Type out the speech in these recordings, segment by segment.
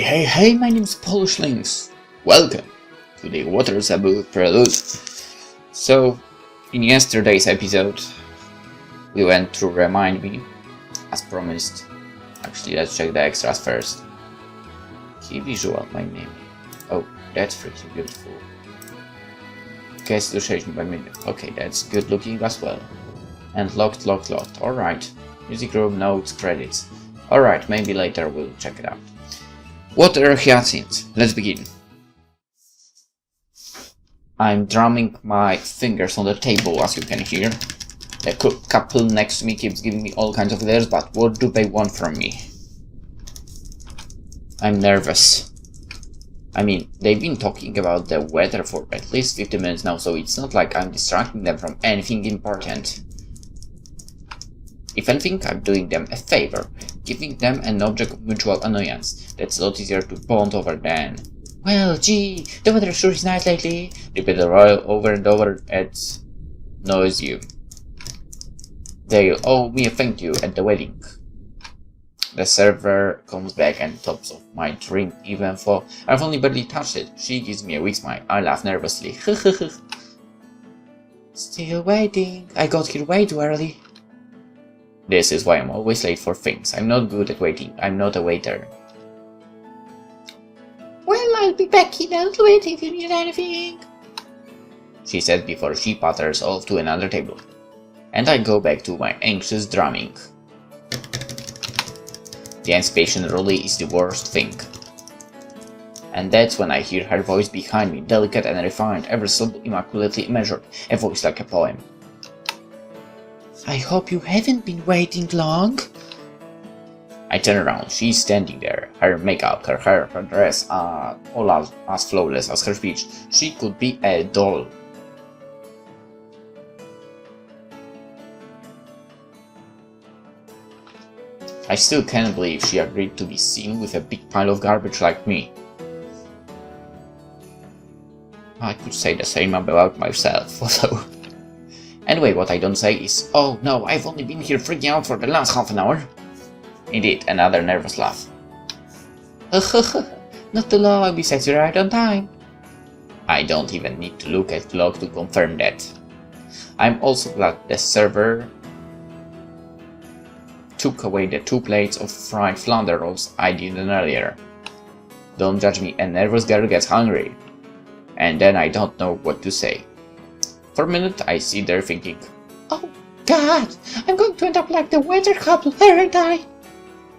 Hey, my name's PolishLynx. Welcome to the Water Sabu Prelude. So, in yesterday's episode, we went to Remind Me, as promised. Actually, let's check the extras first. Key visual by name. Oh, that's pretty beautiful. Guest illustration by minute. Okay, that's good looking as well. And locked. Alright. Music room, notes, credits. Alright, maybe later we'll check it out. Water Hyacinth. Let's begin. I'm drumming my fingers on the table, as you can hear. The couple next to me keeps giving me all kinds of ideas, but what do they want from me? I'm nervous. I mean, they've been talking about the weather for at least 50 minutes now, so it's not like I'm distracting them from anything important. If anything, I'm doing them a favor, giving them an object of mutual annoyance. That's a lot easier to bond over than, well, gee, the weather sure is nice lately. Repeat the royal over and over at nauseam. They'll owe me a thank you at the wedding. The server comes back and tops of my drink even though I've only barely touched it. She gives me a weak smile. I laugh nervously. Still waiting. I got here way too early. This is why I'm always late for things. I'm not good at waiting. I'm not a waiter. Well, I'll be back in a little bit if you need anything, she said before she patters off to another table. And I go back to my anxious drumming. The anticipation really is the worst thing. And that's when I hear her voice behind me, delicate and refined, every syllable immaculately measured, a voice like a poem. I hope you haven't been waiting long. I turn around. She's standing there. Her makeup, her hair, her dress are all as flawless as her speech. She could be a doll. I still can't believe she agreed to be seen with a big pile of garbage like me. I could say the same about myself, although... Anyway, what I don't say is, oh no, I've only been here freaking out for the last half an hour. Indeed, another nervous laugh. Not too long, I'll be set you right on time. I don't even need to look at the clock to confirm that. I'm also glad the server took away the 2 plates of fried flounder rolls I did earlier. Don't judge me, a nervous girl gets hungry. And then I don't know what to say. For a minute, I sit there thinking, oh god, I'm going to end up like the weather couple, aren't I?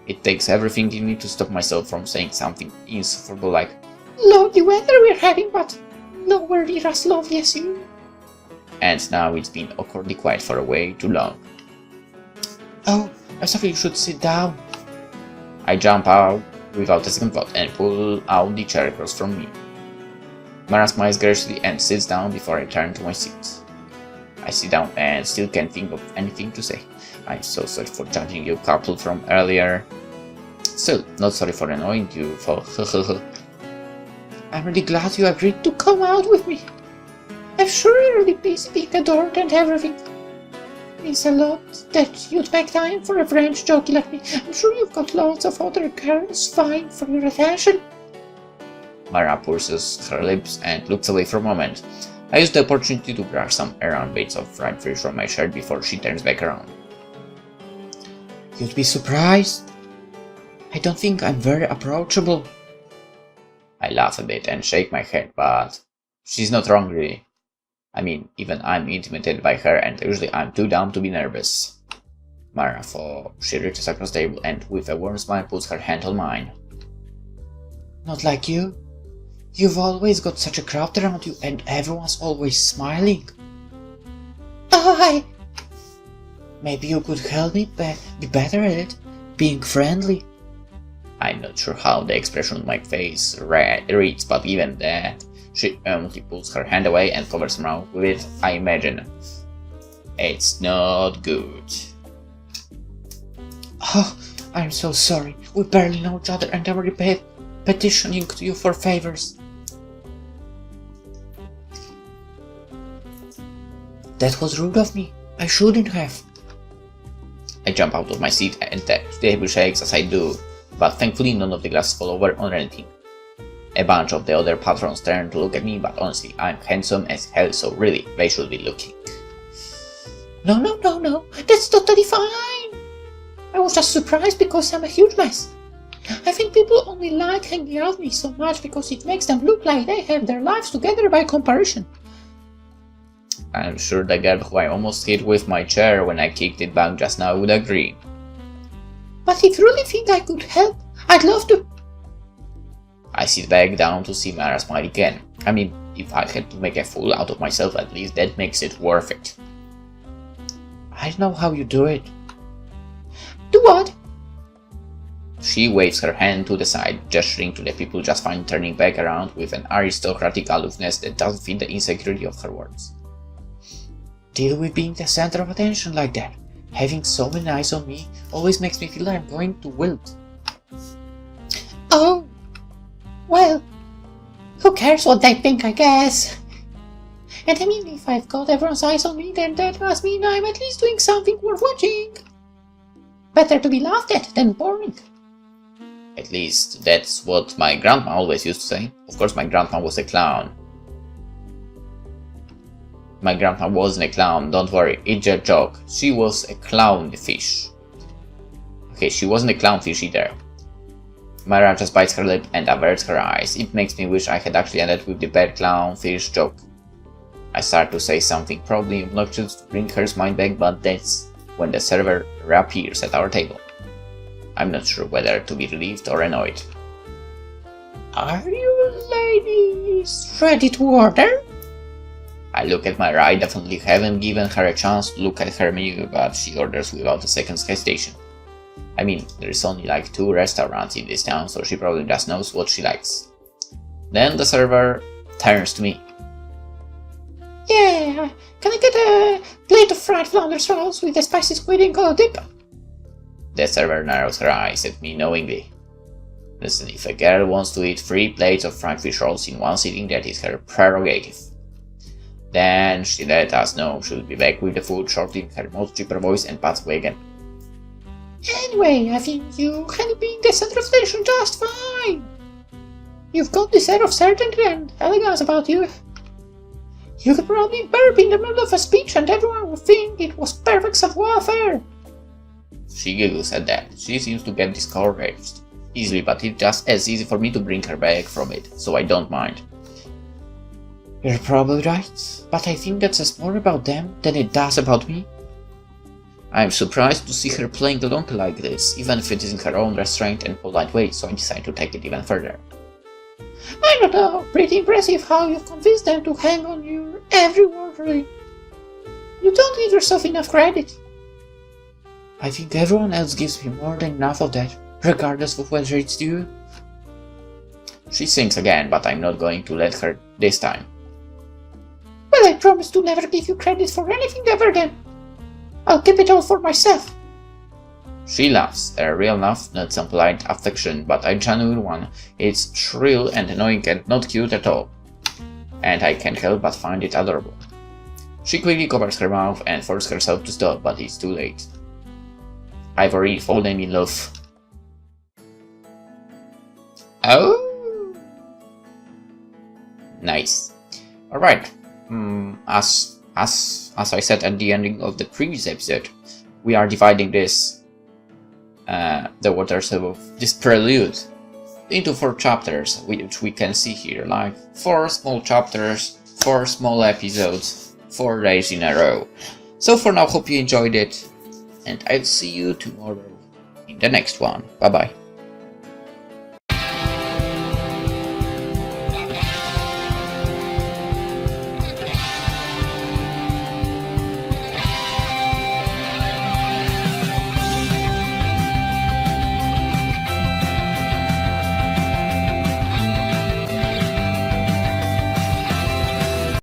It takes everything in me to stop myself from saying something insufferable like, lovely weather we're having, but nowhere near as lovely as you. And now it's been awkwardly quiet for way too long. Oh, I'm sorry, you should sit down. I jump out without a second thought and pull out the chair across from me. Mara smiles graciously and sits down before I turn to my seat. I sit down and still can't think of anything to say. I'm so sorry for judging you couple from earlier. Still, not sorry for annoying you for I'm really glad you agreed to come out with me. I'm sure you're really busy being adored and everything. It means a lot that you'd make time for a French jockey like me. I'm sure you've got lots of other girls vying for your attention. Mara purses her lips and looks away for a moment. I use the opportunity to brush some around bits of fried fish from my shirt before she turns back around. You'd be surprised. I don't think I'm very approachable. I laugh a bit and shake my head, but she's not wrong really. I mean, even I'm intimidated by her and usually I'm too dumb to be nervous. Mara, she reaches across the table and with a warm smile puts her hand on mine. Not like you. You've always got such a crowd around you and everyone's always smiling. Maybe you could help me be better at it, being friendly. I'm not sure how the expression on my face reads, but even that, she only pulls her hand away and covers her mouth with it, I imagine. It's not good. Oh, I'm so sorry. We barely know each other and I'm already petitioning to you for favors. That was rude of me. I shouldn't have. I jump out of my seat and the table shakes as I do. but thankfully none of the glasses fall over or anything. A bunch of the other patrons turn to look at me, but honestly, I'm handsome as hell, so really, they should be looking. No, that's totally fine. I was just surprised because I'm a huge mess. I think people only like hanging out with me so much because it makes them look like they have their lives together by comparison. I'm sure the girl who I almost hit with my chair when I kicked it back just now would agree. But if you really think I could help, I'd love to. I sit back down to see Mara smile again. I mean, if I had to make a fool out of myself, at least that makes it worth it. I know how you do it. Do what? She waves her hand to the side, gesturing to the people just fine, turning back around with an aristocratic aloofness that doesn't fit the insecurity of her words. Deal with being the center of attention like that. Having so many eyes on me always makes me feel like I'm going to wilt. Oh, well, who cares what they think, I guess. And I mean, if I've got everyone's eyes on me, then that must mean I'm at least doing something worth watching. Better to be laughed at than boring. At least that's what my grandma always used to say. Of course, my grandma was a clown. My grandma wasn't a clown, don't worry, it's a joke. She was a clownfish. Okay, she wasn't a clownfish either. Mara just bites her lip and averts her eyes. It makes me wish I had actually ended with the bad clownfish joke. I start to say something probably obnoxious to bring her mind back, but that's when the server reappears at our table. I'm not sure whether to be relieved or annoyed. Are you ladies ready to order? I look at Mara. I definitely haven't given her a chance to look at her menu, but she orders without a second's hesitation. I mean, there's only like 2 restaurants in this town, so she probably just knows what she likes. Then the server turns to me. Yeah, can I get a plate of fried flounders rolls with a spicy squid ink dip? The server narrows her eyes at me knowingly. Listen, if a girl wants to eat 3 plates of fried fish rolls in one sitting, that is her prerogative. Then she let us know she'll be back with the food shortly in her most cheaper voice and pats away again. Anyway, I think you handle being the center of attention just fine. You've got this air of certainty and elegance about you. You could probably burp in the middle of a speech and everyone would think it was perfect savoir-faire. She giggles at that. She seems to get discouraged easily, but it's just as easy for me to bring her back from it, so I don't mind. You're probably right, but I think that says more about them than it does about me. I'm surprised to see her playing along like this, even if it is in her own restrained and polite way, so I decide to take it even further. I don't know, pretty impressive how you've convinced them to hang on your every word, really. You don't give yourself enough credit. I think everyone else gives me more than enough of that, regardless of whether it's due. She sings again, but I'm not going to let her this time. Well, I promise to never give you credit for anything ever again. I'll keep it all for myself. She laughs, a real laugh, not some polite affection, but a genuine one. It's shrill and annoying and not cute at all. And I can't help but find it adorable. She quickly covers her mouth and forces herself to stop, but it's too late. I've already fallen in love. Oh! Nice. Alright. As I said at the ending of the previous episode, we are dividing this the waters of this prelude into 4 chapters, which we can see here, like 4 small chapters, 4 small episodes, 4 days in a row. So for now, hope you enjoyed it, and I'll see you tomorrow in the next one. Bye bye.